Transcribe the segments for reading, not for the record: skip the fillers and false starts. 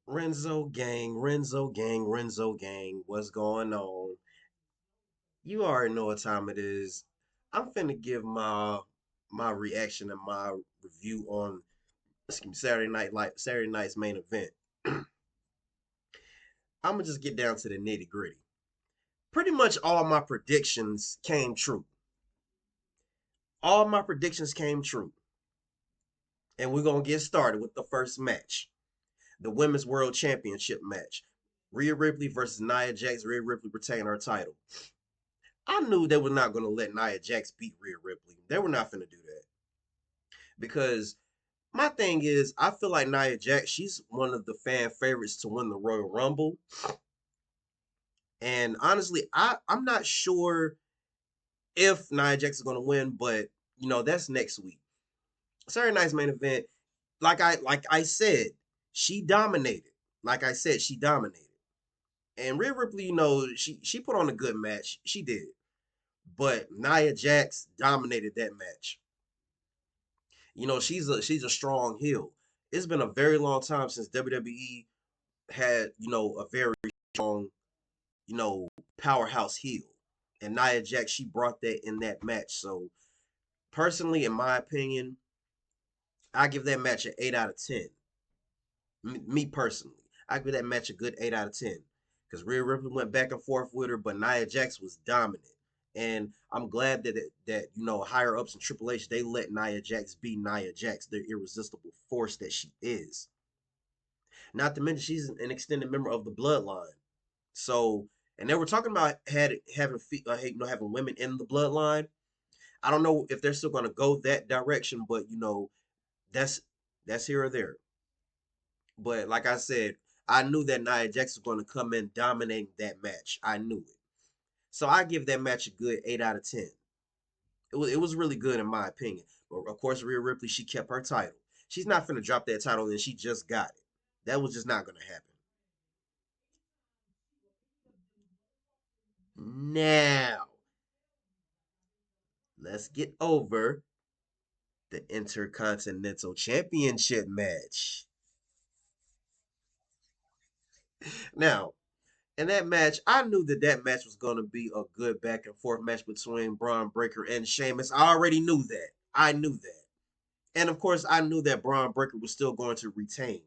Renzo gang, what's going on? You already know what time it is. I'm finna give my reaction and my review on Saturday night's main event. I'm gonna just get down to the nitty gritty. Pretty much all my predictions came true. All my predictions came true. And we're gonna get started with the first match. The Women's World Championship match. Rhea Ripley versus Nia Jax. Rhea Ripley retained her title. I knew they were not going to let Nia Jax beat Rhea Ripley. They were not going to do that. Because my thing is, I feel like Nia Jax, she's one of the fan favorites to win the Royal Rumble. And honestly, I'm not sure if Nia Jax is going to win, but that's next week. Saturday night's main event, like I said, she dominated. Like I said, she dominated. And Rhea Ripley, she put on a good match. She did. But Nia Jax dominated that match. She's a strong heel. It's been a very long time since WWE had, a very strong, powerhouse heel. And Nia Jax, she brought that in that match. So personally, in my opinion, I give that match an 8 out of 10. Me personally. I give that match a good 8 out of 10. Because Rhea Ripley went back and forth with her, but Nia Jax was dominant. And I'm glad that higher ups in Triple H, they let Nia Jax be Nia Jax, the irresistible force that she is. Not to mention she's an extended member of the bloodline. So, and they were talking about having women in the bloodline. I don't know if they're still going to go that direction, but that's that's here or there. But like I said, I knew that Nia Jax was going to come in dominating that match. I knew it. So I give that match a good 8 out of 10. It was really good in my opinion. But of course, Rhea Ripley, she kept her title. She's not finna drop that title and she just got it. That was just not gonna happen. Now, let's get over the Intercontinental Championship match. Now, in that match, I knew that match was going to be a good back and forth match between Braun Breaker and Sheamus. I already knew that. I knew that. And of course, I knew that Braun Breaker was still going to retain.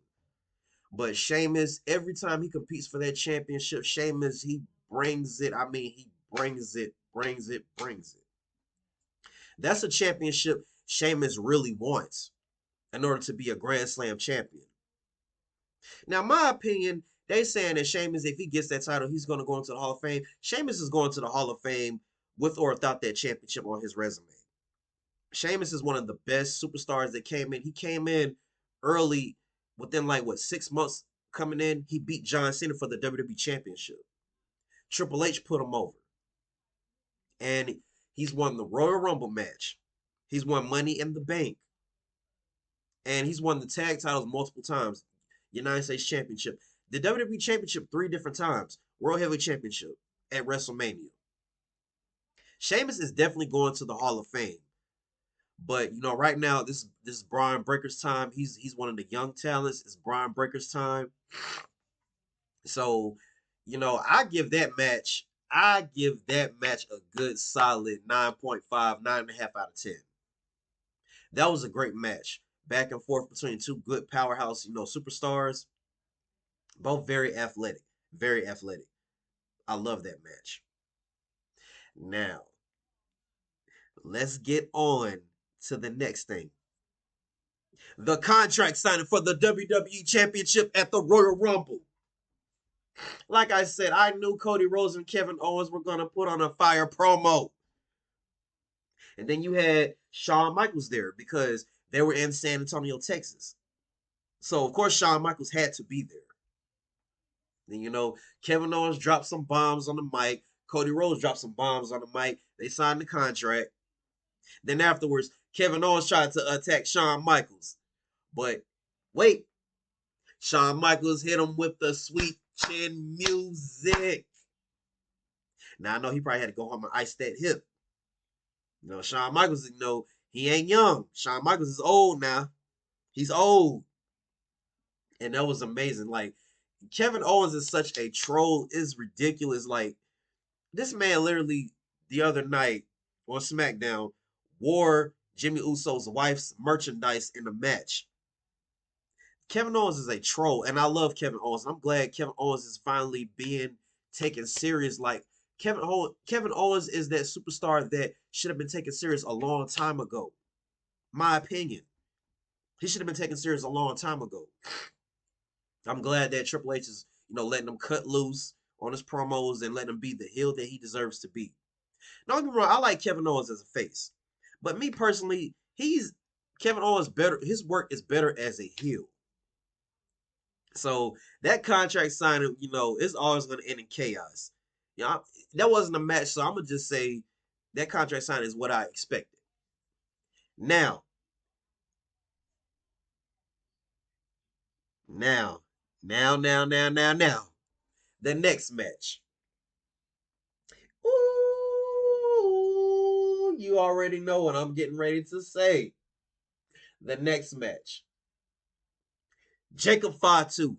But Sheamus, every time he competes for that championship, Sheamus, he brings it. I mean, he brings it. That's a championship Sheamus really wants in order to be a Grand Slam champion. Now, my opinion, they saying that Sheamus, if he gets that title, he's going to go into the Hall of Fame. Sheamus is going to the Hall of Fame with or without that championship on his resume. Sheamus is one of the best superstars that came in. He came in early, within like what 6 months coming in. He beat John Cena for the WWE Championship. Triple H put him over, and he's won the Royal Rumble match. He's won Money in the Bank, and he's won the tag titles multiple times. United States Championship, the WWE Championship 3 different times, World Heavyweight Championship at WrestleMania. Sheamus is definitely going to the Hall of Fame. But right now this is Brian Breaker's time. He's one of the young talents. It's Brian Breaker's time. So, I give that match a good solid 9.5, 9.5 out of 10. That was a great match. Back and forth between two good powerhouse, superstars. Both very athletic. Very athletic. I love that match. Now, let's get on to the next thing. The contract signing for the WWE Championship at the Royal Rumble. Like I said, I knew Cody Rhodes and Kevin Owens were going to put on a fire promo. And then you had Shawn Michaels there because they were in San Antonio, Texas. So, of course, Shawn Michaels had to be there. Then, Kevin Owens dropped some bombs on the mic. Cody Rhodes dropped some bombs on the mic. They signed the contract. Then afterwards, Kevin Owens tried to attack Shawn Michaels. But wait, Shawn Michaels hit him with the sweet chin music. Now, I know he probably had to go home and ice that hip. Shawn Michaels, he ain't young. Shawn Michaels is old now. He's old. And that was amazing. Like, Kevin Owens is such a troll. It's ridiculous. Like this man literally the other night on SmackDown wore Jimmy Uso's wife's merchandise in the match. Kevin Owens is a troll, and I love Kevin Owens. I'm glad Kevin Owens is finally being taken serious. Like Kevin Owens is that superstar that should have been taken serious a long time ago. My opinion, he should have been taken serious a long time ago. I'm glad that Triple H is letting him cut loose on his promos and letting him be the heel that he deserves to be. Don't get me wrong, I like Kevin Owens as a face, but me personally, he's Kevin Owens better. His work is better as a heel. So that contract signing, it's always going to end in chaos. That wasn't a match, so I'm gonna just say that contract signing is what I expected. Now, now, now, the next match. Ooh, you already know what I'm getting ready to say. The next match. Jacob Fatu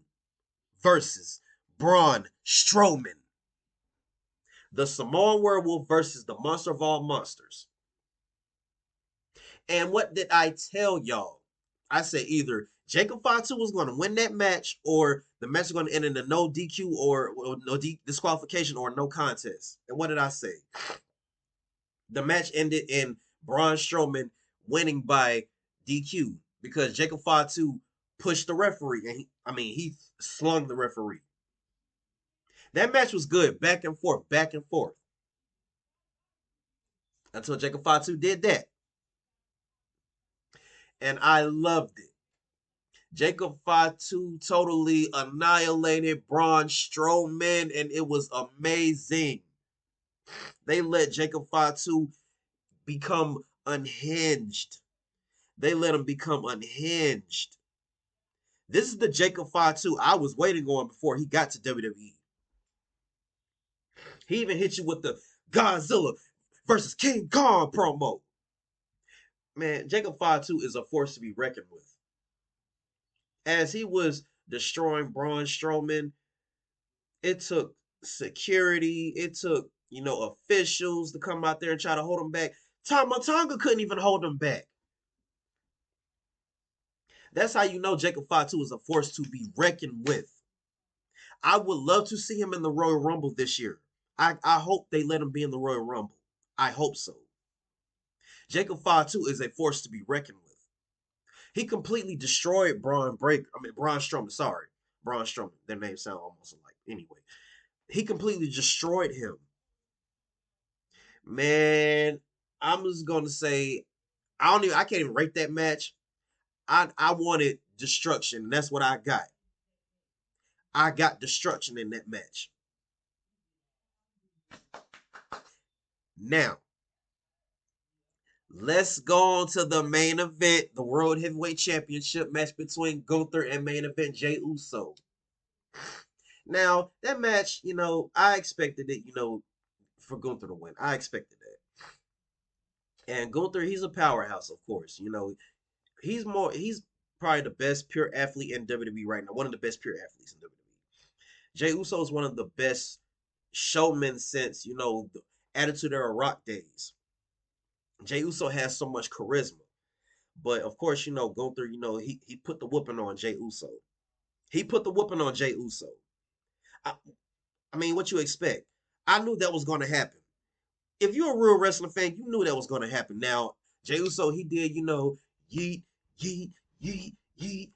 versus Braun Strowman. The Samoan Werewolf versus the Monster of all monsters. And what did I tell y'all? I said either Jacob Fatu was going to win that match or the match was going to end in a no DQ or no disqualification or no contest. And what did I say? The match ended in Braun Strowman winning by DQ because Jacob Fatu pushed the referee and he slung the referee. That match was good, back and forth, until Jacob Fatu did that, and I loved it. Jacob Fatu totally annihilated Braun Strowman, and it was amazing. They let Jacob Fatu become unhinged. They let him become unhinged. This is the Jacob Fatu I was waiting on before he got to WWE. He even hit you with the Godzilla versus King Kong promo. Man, Jacob Fatu is a force to be reckoned with. As he was destroying Braun Strowman, it took security, it took, officials to come out there and try to hold him back. Tama Tonga couldn't even hold him back. That's how you know Jacob Fatu is a force to be reckoned with. I would love to see him in the Royal Rumble this year. I hope they let him be in the Royal Rumble. I hope so. Jacob Fatu is a force to be reckoned with. He completely destroyed Braun Strowman. Sorry, Braun Strowman. Their names sound almost alike. Anyway, he completely destroyed him. Man, I'm just gonna say I can't even rate that match. I wanted destruction, and that's what I got. I got destruction in that match. Now, let's go on to the main event, the World Heavyweight Championship match between Gunther and main event Jey Uso. Now, that match, I expected it, for Gunther to win. I expected that. And Gunther, he's a powerhouse, of course. He's probably the best pure athlete in WWE right now. One of the best pure athletes in WWE. Jey Uso is one of the best showmen since, the Attitude Era Rock days. Jey Uso has so much charisma. But of course, Gunther, he put the whooping on Jey Uso. He put the whooping on Jey Uso. I, I mean, what you expect? I knew that was going to happen. If you're a real wrestling fan, you knew that was going to happen. Now, Jey Uso, he did, yeet, yeet, yeet, yeet.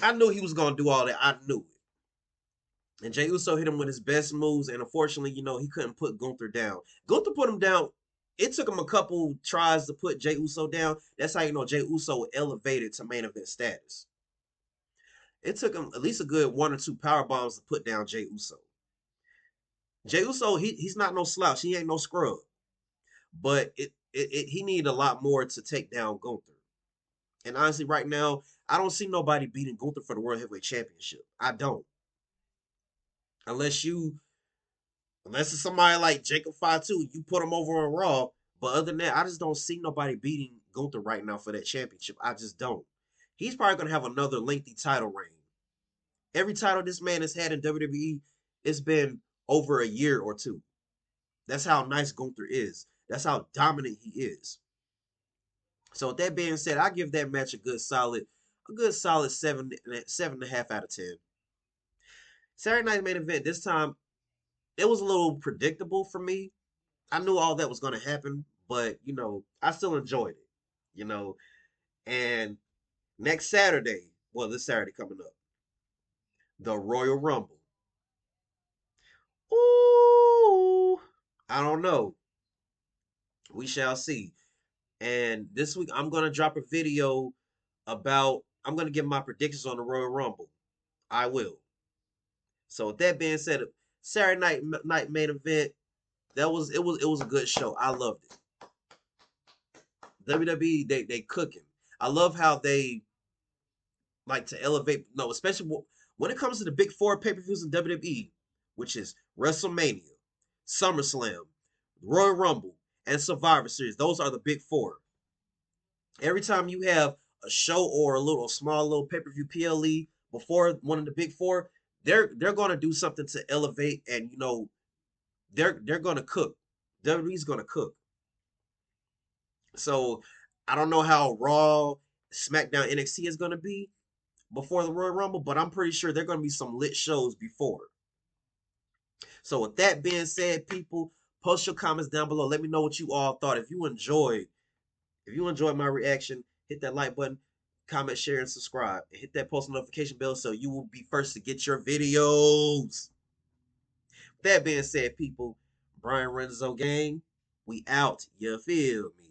I knew he was going to do all that. I knew it. And Jey Uso hit him with his best moves, and unfortunately, he couldn't put Gunther down. Gunther put him down. It took him a couple tries to put Jey Uso down. That's how you know Jey Uso elevated to main event status. It took him at least a good one or two power bombs to put down Jey Uso. Jey Uso, he's not no slouch. He ain't no scrub. But he needed a lot more to take down Gunther. And honestly, right now, I don't see nobody beating Gunther for the World Heavyweight Championship. I don't. Unless it's somebody like Jacob Fatu, you put him over on Raw. But other than that, I just don't see nobody beating Gunther right now for that championship. I just don't. He's probably gonna have another lengthy title reign. Every title this man has had in WWE, it's been over a year or two. That's how nice Gunther is. That's how dominant he is. So with that being said, I give that match a good solid 7.5 out of 10. Saturday Night Main Event this time it was a little predictable for me. I knew all that was going to happen, but I still enjoyed it. You know, and next Saturday, well, this Saturday coming up, the Royal Rumble. Ooh, I don't know. We shall see. And this week, I'm gonna drop a video about. I'm gonna give my predictions on the Royal Rumble. I will. So with that being said, Saturday night main event. It was a good show. I loved it. WWE they cooking. I love how they like to elevate. No, especially when it comes to the big four pay per views in WWE, which is WrestleMania, SummerSlam, Royal Rumble, and Survivor Series. Those are the big four. Every time you have a show or a little small little pay per view PLE before one of the big four, they're gonna do something to elevate, and they're gonna cook. WWE's gonna cook. So I don't know how Raw, SmackDown, NXT is gonna be before the Royal Rumble, but I'm pretty sure there are gonna be some lit shows before. So with that being said, people, post your comments down below. Let me know what you all thought. If you enjoyed my reaction, hit that like button, comment, share, and subscribe. And hit that post notification bell so you will be first to get your videos. That being said, people, Brian Renzo gang, we out. You feel me?